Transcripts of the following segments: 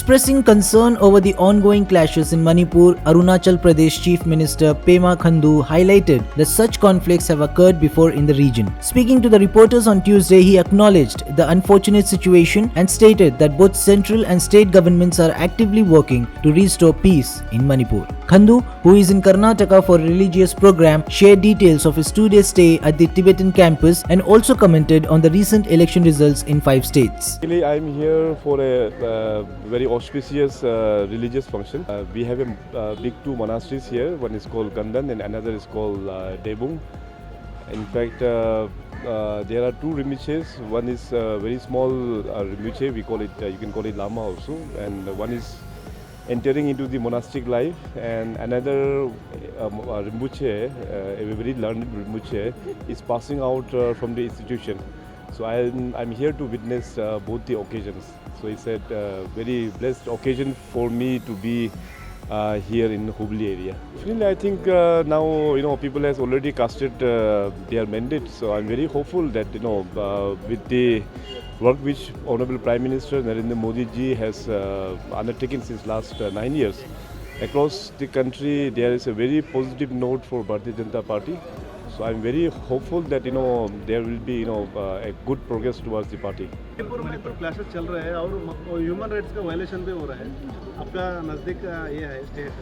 Expressing concern over the ongoing clashes in Manipur, Arunachal Pradesh Chief Minister Pema Khandu highlighted that such conflicts have occurred before in the region. Speaking to the reporters on Tuesday, he acknowledged the unfortunate situation and stated that both central and state governments are actively working to restore peace in Manipur. Khandu, who is in Karnataka for a religious program, shared details of his 2-day stay at the Tibetan Campus and also commented on the recent election results in 5 states. Actually, I'm here for a very auspicious religious function. We have a big 2 monasteries here. One is called Gandan and another is called Debung. In fact, there are 2 rinpoches. One is very small rinpoche. We call it. You can call it Lama also. And one is entering into the monastic life. And another rinpoche, a very learned rinpoche, is passing out from the institution. So I'm here to witness both the occasions. So it's a very blessed occasion for me to be here in Hubli area. Finally, I think now people has already casted their mandate. So I'm very hopeful that with the work which Honorable Prime Minister Narendra Modi ji has undertaken since last 9 years across the country, there is a very positive note for Bharatiya Janata Party. So I'm very hopeful that there will be a good progress towards the party. Manipur में तो classes चल रहे हैं और human rights का violation भी हो रहा है। आपका नज़दीक ये है स्टेट,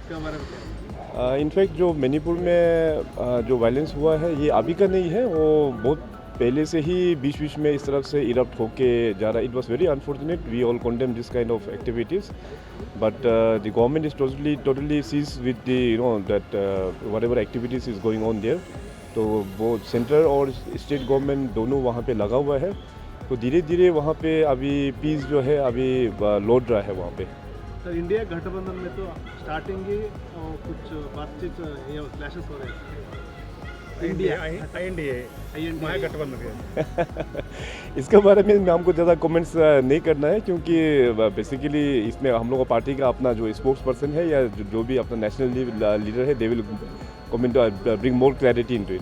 इसके बारे में क्या? इनफैक्ट जो मणिपुर में जो वायलेंस हुआ है ये अभी का नहीं है, वो बहुत पहले से ही बीच में इस तरफ से इरप्ट होके जा रहा है. It was very unfortunate. We all condemn this kind of activities, but the government is totally seized with the that whatever activities is going on there. तो वो सेंट्रल और स्टेट गवर्नमेंट दोनों वहाँ पे लगा हुआ है. तो धीरे धीरे वहाँ पे अभी पीस जो है अभी लौट रहा है वहाँ पे. सर, इंडिया गठबंधन में तो स्टार्टिंग ही कुछ बातचीत क्लैशेस हो रहे हैं. इंडिया गठबंधन इसके बारे में हमको ज़्यादा कमेंट्स नहीं करना है, क्योंकि बेसिकली इसमें हम लोग का पार्टी का अपना जो स्पोक्स पर्सन है या जो भी अपना नेशनल लीडर है, they will comment bring more clarity into it.